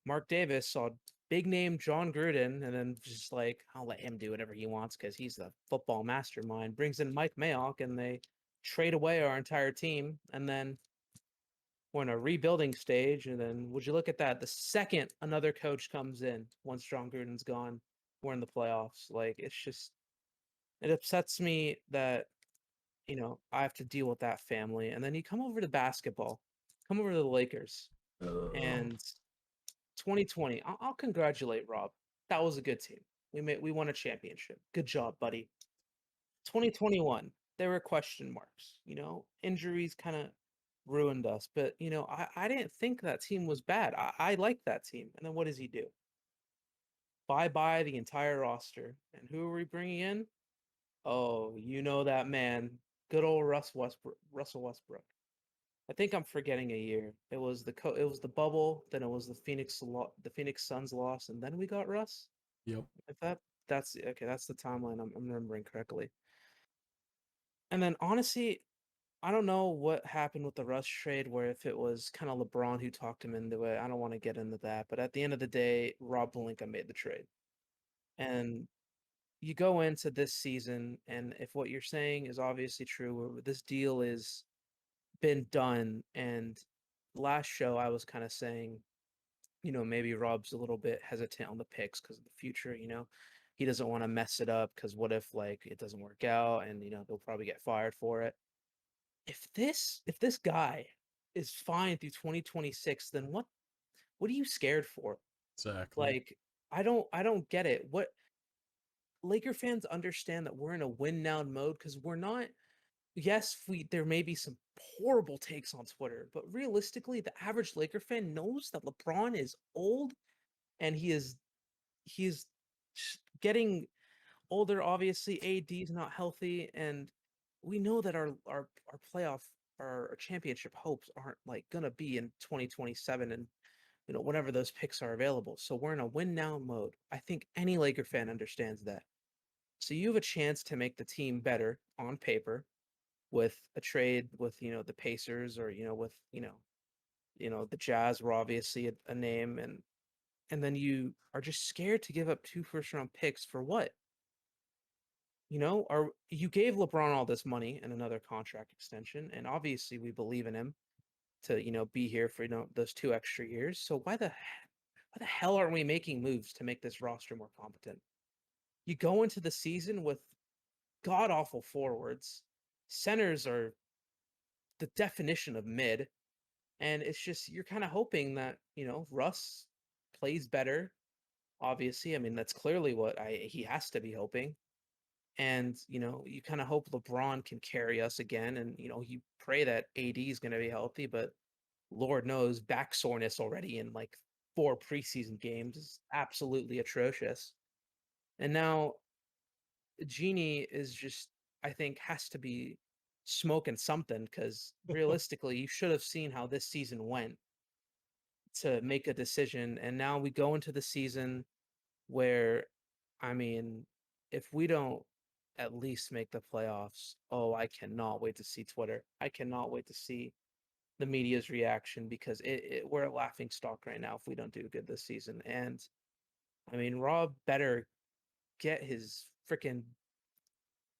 Mark Davis saw big name John Gruden and then just like, I'll let him do whatever he wants because he's the football mastermind. Brings in Mike Mayock and they trade away our entire team. And then we're in a rebuilding stage. And then would you look at that? The second another coach comes in, once John Gruden's gone, we're in the playoffs. Like it's just it upsets me that, I have to deal with that family. And then you come over to basketball, come over to the Lakers. Oh, And 2020, I'll congratulate Rob. That was a good team. We won a championship. Good job, buddy. 2021, there were question marks. Injuries kind of ruined us, but I didn't think that team was bad. I liked that team. And then what does he do? Bye bye the entire roster. And who are we bringing in? Oh, you know that man, good old Russell Westbrook. I think I'm forgetting a year. It was the bubble, then it was the Phoenix Suns loss, and then we got Russ. yep. If that's okay, that's the timeline I'm remembering correctly. And then honestly, I don't know what happened with the Russ trade, where if it was kind of LeBron who talked him into it. I don't want to get into that, but at the end of the day, Rob Pelinka made the trade. And you go into this season, and if what you're saying is obviously true, where this deal is been done, and last show I was kind of saying, maybe Rob's a little bit hesitant on the picks because of the future, he doesn't want to mess it up because what if like it doesn't work out and they'll probably get fired for it. If this guy is fine through 2026, then what are you scared for? Exactly. Like I don't get it. What Laker fans understand that we're in a win now mode because we're not. Yes, there may be some horrible takes on Twitter, but realistically, the average Laker fan knows that LeBron is old and he is getting older. Obviously, AD is not healthy, and we know that our playoff our championship hopes aren't like gonna be in 2027 and whenever those picks are available. So we're in a win now mode. I think any Laker fan understands that. So you have a chance to make the team better on paper with a trade with the Pacers or with the Jazz were obviously a name, and then you are just scared to give up 2 first round picks for what? Or you gave LeBron all this money and another contract extension, and obviously we believe in him to be here for those 2 extra years. So why the hell aren't we making moves to make this roster more competent? You go into the season with god awful forwards. Centers are the definition of mid. And it's just you're kind of hoping that, Russ plays better. Obviously, I mean that's clearly what he has to be hoping. And, you kind of hope LeBron can carry us again and you pray that AD is going to be healthy, but Lord knows back soreness already in like 4 preseason games is absolutely atrocious. And now Genie is just, I think, has to be smoking something because realistically, you should have seen how this season went to make a decision. And now we go into the season where, I mean, if we don't at least make the playoffs, oh, I cannot wait to see Twitter. I cannot wait to see the media's reaction because we're a laughing stock right now if we don't do good this season. And I mean, Rob better get his freaking,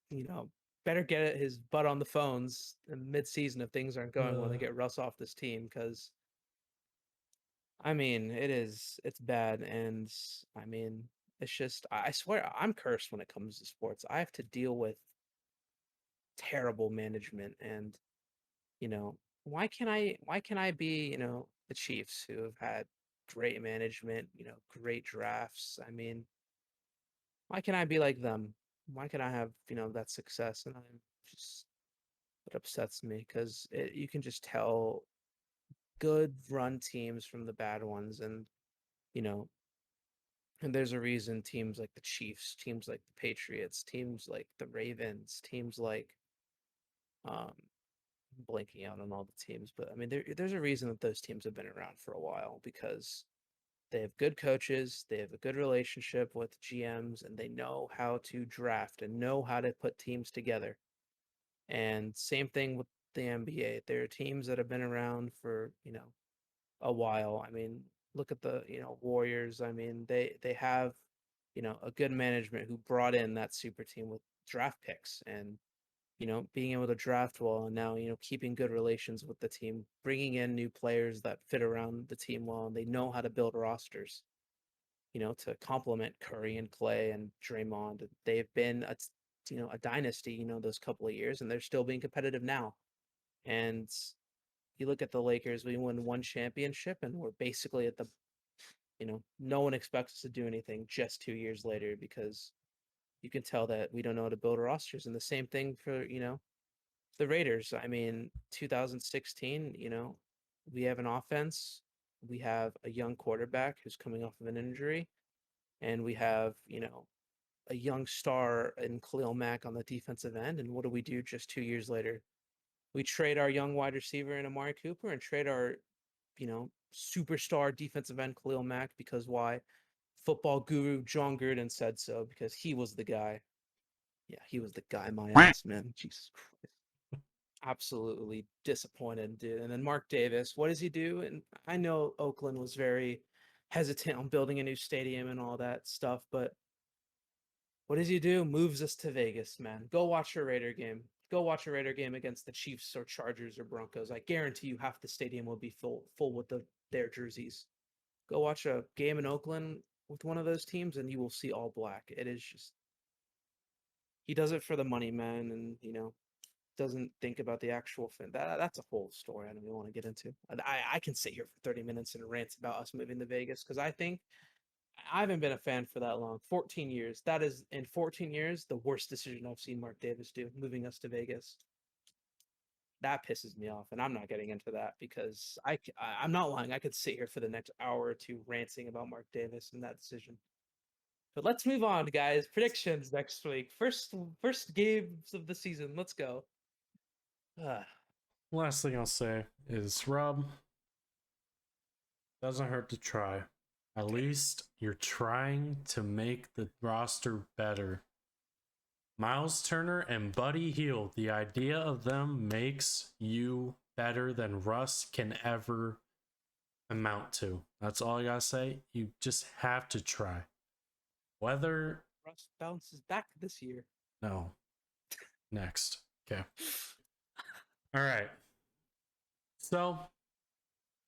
you know, better get his butt on the phones in mid-season if things aren't going well to get Russ off this team because I mean, it's bad and I mean, it's just I swear I'm cursed when it comes to sports. I have to deal with terrible management and, why can I be, the Chiefs who have had great management, great drafts. I mean, why can I be like them? Why can I have, that success? And I'm just it upsets me because you can just tell good run teams from the bad ones, you know, and there's a reason teams like the Chiefs, teams like the Patriots, teams like the Ravens, teams like um blanking out on all the teams, but I mean there's a reason that those teams have been around for a while because they have good coaches, they have a good relationship with GMs, and they know how to draft and know how to put teams together. And same thing with the NBA. There are teams that have been around for, a while. I mean, look at the, Warriors. I mean, they have, a good management who brought in that super team with draft picks and, being able to draft well and now, keeping good relations with the team, bringing in new players that fit around the team well and they know how to build rosters, to complement Curry and Clay and Draymond. They've been a dynasty, those couple of years and they're still being competitive now. And you look at the Lakers, we won one championship and we're basically at the, no one expects us to do anything just 2 years later because you can tell that we don't know how to build rosters. And the same thing for, the Raiders. I mean, 2016, we have an offense, we have a young quarterback who's coming off of an injury, and we have, a young star in Khalil Mack on the defensive end. And what do we do just 2 years later? We trade our young wide receiver in Amari Cooper and trade our, superstar defensive end Khalil Mack because why? Football guru John Gruden said so because he was the guy. Yeah, he was the guy, my ass, man. Jesus Christ. Absolutely disappointed, dude. And then Mark Davis, what does he do? And I know Oakland was very hesitant on building a new stadium and all that stuff, but what does he do? Moves us to Vegas, man. Go watch a Raider game. Go watch a Raider game against the Chiefs or Chargers or Broncos. I guarantee you half the stadium will be full with their jerseys. Go watch a game in Oakland with one of those teams and you will see all black. It is just he does it for the money, man, and doesn't think about the actual thing. That's a whole story I don't even want to get into. I can sit here for 30 minutes and rant about us moving to Vegas because I think I haven't been a fan for that long. 14 years. That is, in 14 years, the worst decision I've seen Mark Davis do, moving us to Vegas. That pisses me off, and I'm not getting into that because I'm not lying. I could sit here for the next hour or two ranting about Mark Davis and that decision. But let's move on, guys. Predictions next week. First games of the season. Let's go. Last thing I'll say is, Rob, doesn't hurt to try. At least you're trying to make the roster better. Miles Turner and Buddy Hield, the idea of them makes you better than Russ can ever amount to. That's all I gotta say. You just have to try. Whether Russ bounces back this year. no. Next. Okay. All right. So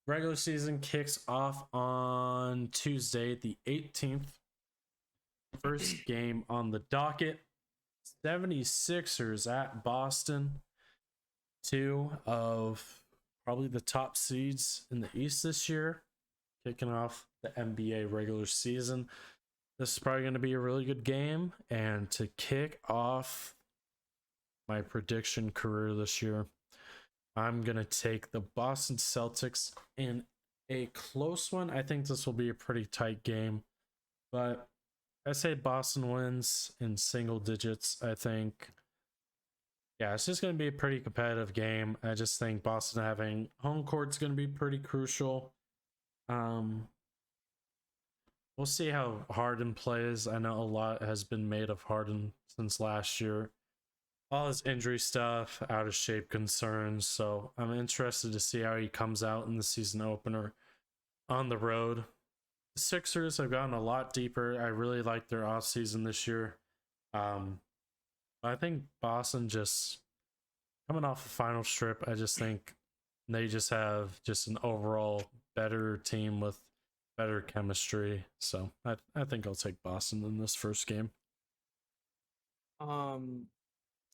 regular season kicks off on Tuesday, the 18th. First game on the docket. 76ers at Boston. Two of probably the top seeds in the East this year, kicking off the NBA regular season. This is probably going to be a really good game. And to kick off my prediction career this year, I'm going to take the Boston Celtics in a close one. I think this will be a pretty tight game, but I say Boston wins in single digits. I think, yeah, it's just going to be a pretty competitive game. I just think Boston having home court is going to be pretty crucial. Um, we'll see how Harden plays. I know a lot has been made of Harden since last year. All his injury stuff, out of shape concerns. So I'm interested to see how he comes out in the season opener on the road. The Sixers have gotten a lot deeper. I really like their offseason this year. Um, I think Boston just coming off a final strip, I just think they just have just an overall better team with better chemistry. So I think I'll take Boston in this first game. Um,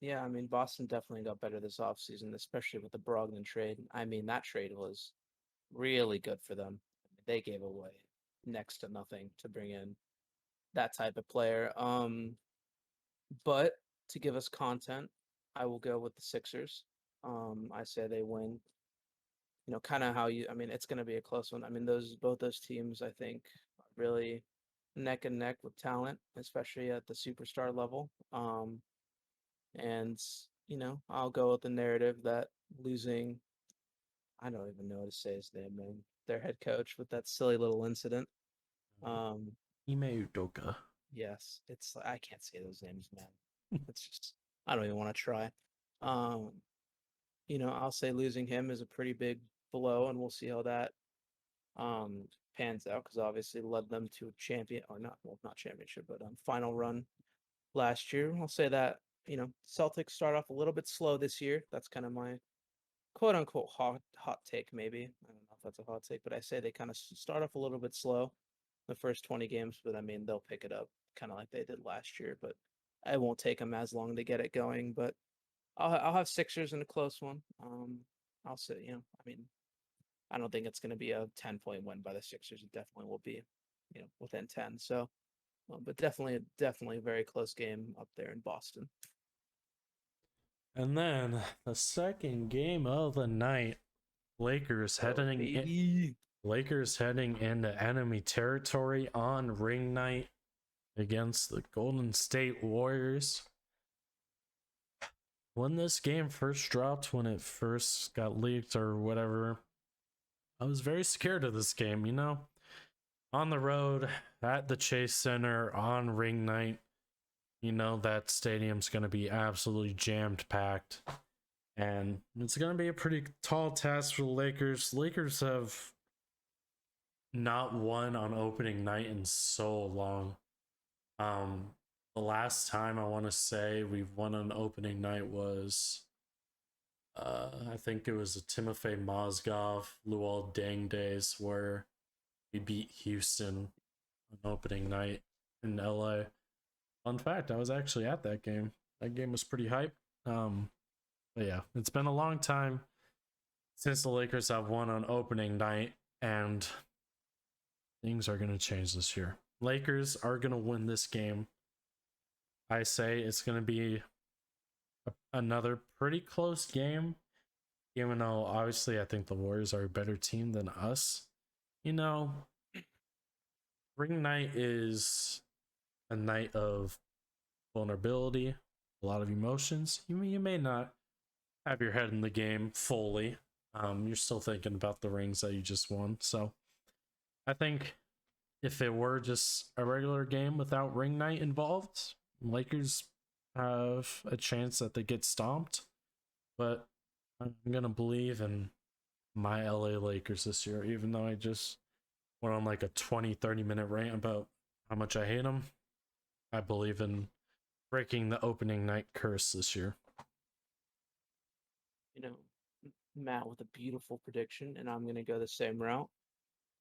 yeah, I mean Boston definitely got better this offseason, especially with the Brogdon trade. I mean that trade was really good for them. They gave away next to nothing to bring in that type of player. But to give us content, I will go with the Sixers. I say they win. You know, kind of how you. I mean, it's going to be a close one. I mean, both those teams, I think, are really neck and neck with talent, especially at the superstar level. And you know, I'll go with the narrative that losing. I don't even know how to say his name, man. Their head coach with that silly little incident. Um, Ime Udoka. yes, it's I can't say those names, man. It's just I don't even want to try. Um, you know, I'll say losing him is a pretty big blow, and we'll see how that um pans out because obviously led them to a champion or not, well, not championship, but final run last year. I'll say that you know Celtics start off a little bit slow this year. That's kind of my quote unquote hot take, maybe. I don't know if that's a hot take, but I say they kind of start off a little bit slow the first 20 games, but I mean they'll pick it up kind of like they did last year. But it won't take them as long to get it going. But I'll have Sixers in a close one. I'll say you know I mean I don't think it's going to be a 10-point win by the Sixers. It definitely will be you know within 10. So, but definitely a very close game up there in Boston. And then the second game of the night, Lakers Oh heading in, baby. Lakers heading into enemy territory on ring night against the Golden State Warriors. When this game first dropped, when it first got leaked or whatever, I was very scared of this game, you know? On the road, at the Chase Center, on ring night, you know that stadium's going to be absolutely jammed packed. And it's going to be a pretty tall task for the Lakers. Lakers have not won on opening night in so long. Um, the last time I want to say we've won on opening night was, I think it was a Timofey Mozgov, Luol Deng days where we beat Houston on opening night in LA. Fun fact, I was actually at that game. That game was pretty hype. But yeah, it's been a long time since the Lakers have won on opening night, and things are going to change this year. Lakers are going to win this game. I say it's going to be another pretty close game, even though obviously I think the Warriors are a better team than us. You know, ring night is a night of vulnerability, a lot of emotions. You may not have your head in the game fully. You're still thinking about the rings that you just won. So I think if it were just a regular game without ring night involved, Lakers have a chance that they get stomped. But I'm gonna believe in my LA Lakers this year, even though I just went on like a 20-30 minute rant about how much I hate them. I believe in breaking the opening night curse this year. You know, Matt with a beautiful prediction, and I'm going to go the same route.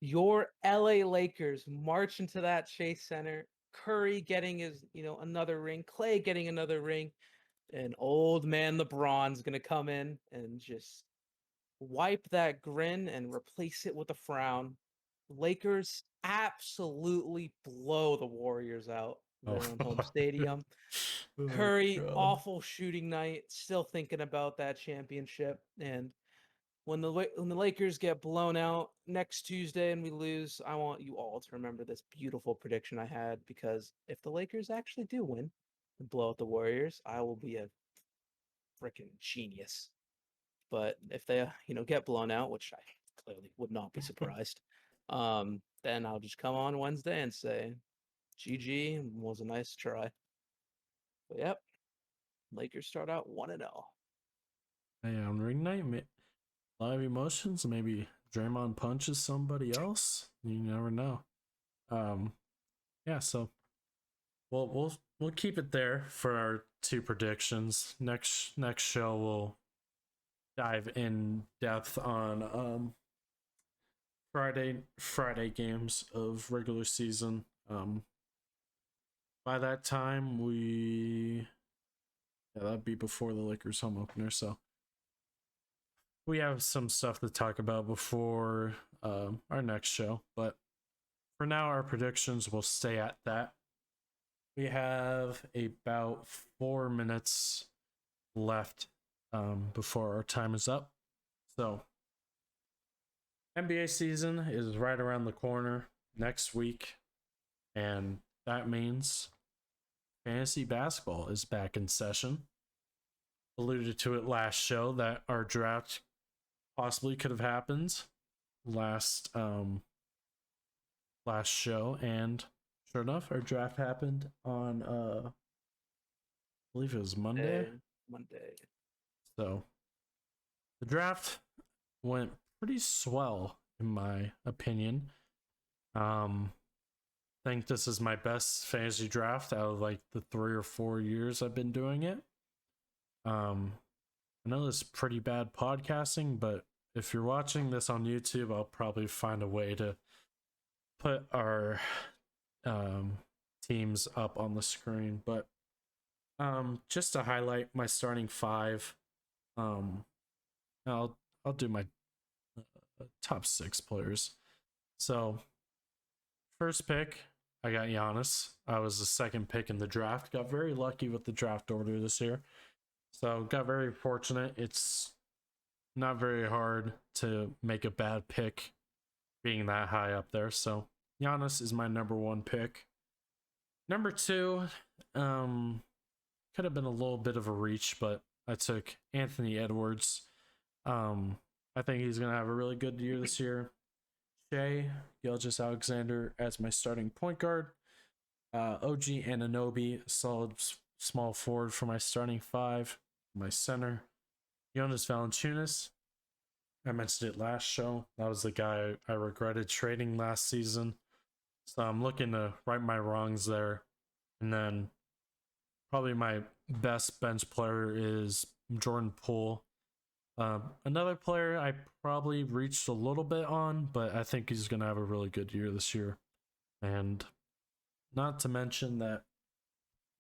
Your LA Lakers march into that Chase Center. Curry getting his, you know, another ring. Clay getting another ring. And old man LeBron's going to come in and just wipe that grin and replace it with a frown. Lakers absolutely blow the Warriors out Oh, their own home stadium. oh Curry, god. awful shooting night. Still thinking about that championship. And when the Lakers get blown out next Tuesday and we lose, I want you all to remember this beautiful prediction I had, because if the Lakers actually do win and blow out the Warriors, I will be a freaking genius. But if they, get blown out, which I clearly would not be surprised, then I'll just come on Wednesday and say, GG, was a nice try. But yep, Lakers start out 1-0. Hey, on ring night, a lot of emotions. Maybe Draymond punches somebody else. You never know. Um, yeah. So we'll keep it there for our two predictions. Next show we'll dive in depth on Friday games of regular season. By that time that'd be before the Lakers home opener. So we have some stuff to talk about before our next show. But for now, our predictions will stay at that. We have about 4 minutes left before our time is up. So NBA season is right around the corner next week, and that means fantasy basketball is back in session. Alluded to it last show that our draft possibly could have happened last show, and sure enough, our draft happened on I believe it was Monday. Monday. So the draft went pretty swell in my opinion. I think this is my best fantasy draft out of like the 3 or 4 years I've been doing it. I know this is pretty bad podcasting, but if you're watching this on YouTube, I'll probably find a way to put our teams up on the screen. But just to highlight my starting five, I'll do my top 6 players. So first pick, I got Giannis. I was the second pick in the draft. Got very lucky with the draft order this year. So got very fortunate. It's not very hard to make a bad pick being that high up there. So Giannis is my number 1 pick. Number 2, could have been a little bit of a reach, but I took Anthony Edwards. I think he's going to have a really good year this year. Shea Gilgeous-Alexander as my starting point guard. OG Anunoby, solid small forward for my starting 5. My center, Jonas Valanciunas. I mentioned it last show. That was the guy I regretted trading last season. So I'm looking to right my wrongs there. And then probably my best bench player is Jordan Poole. Another player I probably reached a little bit on, but I think he's going to have a really good year this year. And not to mention that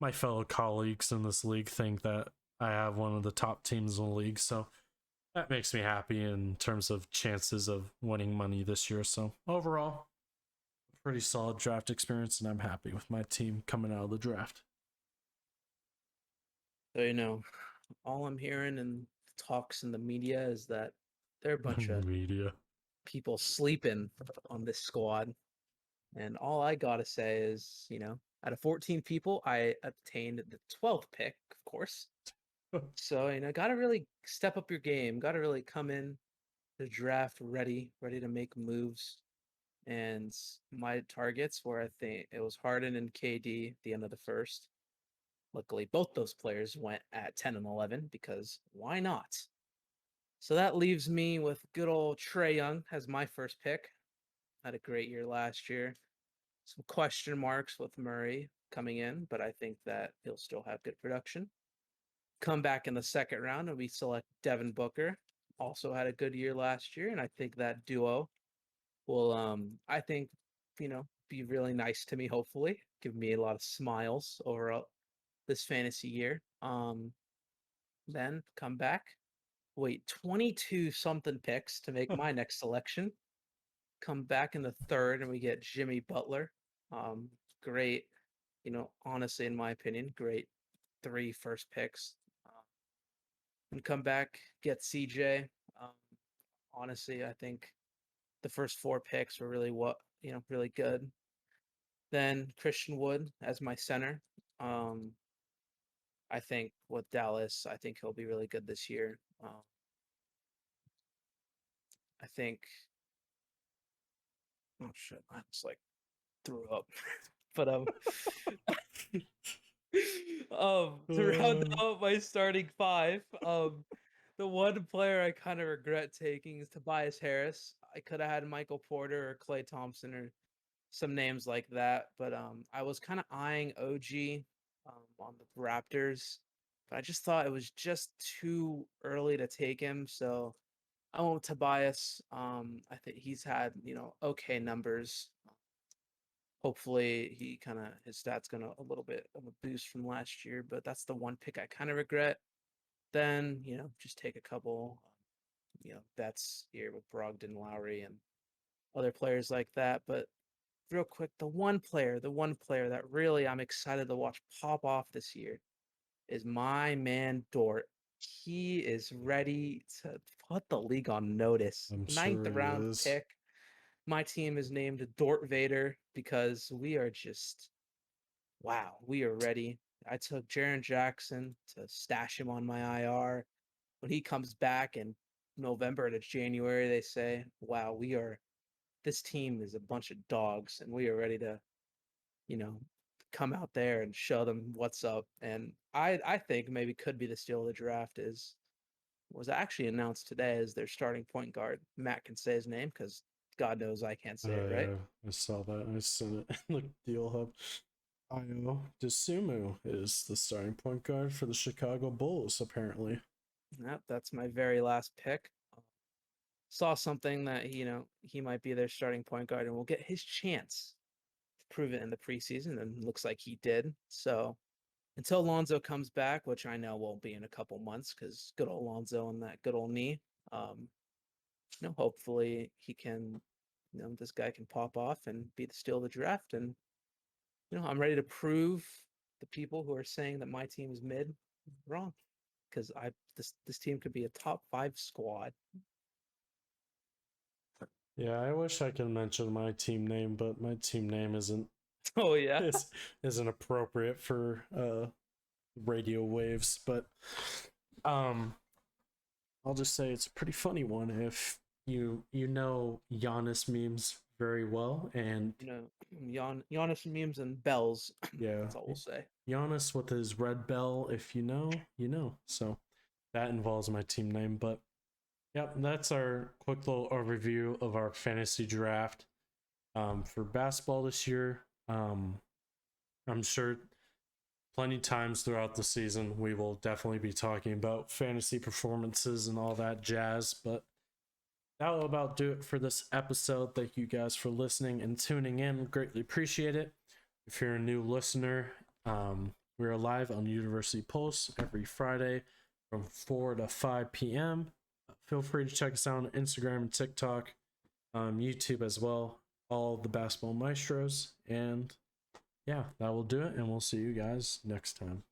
my fellow colleagues in this league think that I have one of the top teams in the league. So that makes me happy in terms of chances of winning money this year. So overall, pretty solid draft experience, and I'm happy with my team coming out of the draft. So, all I'm hearing in talks in the media is that there are a bunch of media people sleeping on this squad. And all I gotta say is, out of 14 people, I obtained the 12th pick, of course. So, gotta really step up your game. Gotta really come in the draft ready to make moves. And my targets were, I think it was Harden and KD at the end of the first. Luckily, both those players went at 10 and 11 because why not? So that leaves me with good old Trae Young as my first pick. Had a great year last year. Some question marks with Murray coming in, but I think that he'll still have good production. Come back in the second round and we select Devin Booker. Also had a good year last year, and I think that duo will I think, be really nice to me, hopefully. Give me a lot of smiles over this fantasy year. Then come back, wait 22 something picks to make my next selection. Come back in the third and we get Jimmy Butler. Great, honestly, in my opinion, great 3 first picks. And come back, get CJ. honestly. I think the first 4 picks were really good. Then Christian Wood as my center. Um, I think with Dallas, I think he'll be really good this year. I think. Oh shit! I just like threw up. But to round Uh, out my starting 5, the one player I kind of regret taking is Tobias Harris. I could have had Michael Porter or Clay Thompson or some names like that, but I was kind of eyeing OG on the Raptors, but I just thought it was just too early to take him, so I went with Tobias. I think he's had, okay numbers. Hopefully his stats gonna a little bit of a boost from last year, but that's the one pick I kind of regret. Then, just take a couple, bets here with Brogdon, Lowry, and other players like that. But real quick, the one player that really I'm excited to watch pop off this year is my man Dort. He is ready to put the league on notice. I'm Ninth sure he round is. pick. My team is named Dort Vader because we are just wow, we are ready. I took Jaren Jackson to stash him on my IR. When he comes back in November to January, they say, wow, this team is a bunch of dogs and we are ready to, you know, come out there and show them what's up. And I think maybe could be the steal of the draft was actually announced today as their starting point guard. Matt can say his name because God knows I can't say it right. Yeah, I saw that. I seen it in the deal hub. Io DeSumo is the starting point guard for the Chicago Bulls, apparently. Yep, that's my very last pick. Saw something that he might be their starting point guard and will get his chance to prove it in the preseason, and looks like he did. So until Lonzo comes back, which I know won't be in a couple months because good old Lonzo and that good old knee. Um, hopefully he can, this guy can pop off and be the steal of the draft. And I'm ready to prove the people who are saying that my team is mid wrong because this team could be a top 5 squad. Yeah, I wish I could mention my team name, but my team name isn't Oh yeah. isn't appropriate for radio waves. But um I'll just say it's a pretty funny one if you know Giannis memes very well, and Giannis memes and bells. yeah, That's all we'll say. Giannis with his red bell. If you know, you know. So that involves my team name, but yep, that's our quick little overview of our fantasy draft for basketball this year. I'm sure plenty times throughout the season we will definitely be talking about fantasy performances and all that jazz, but that will about do it for this episode. Thank you guys for listening and tuning in. Greatly appreciate it. If you're a new listener, we're live on University Pulse every Friday from 4 to 5 p.m. Feel free to check us out on Instagram and TikTok, YouTube as well. All the basketball maestros. And yeah, that will do it. And we'll see you guys next time.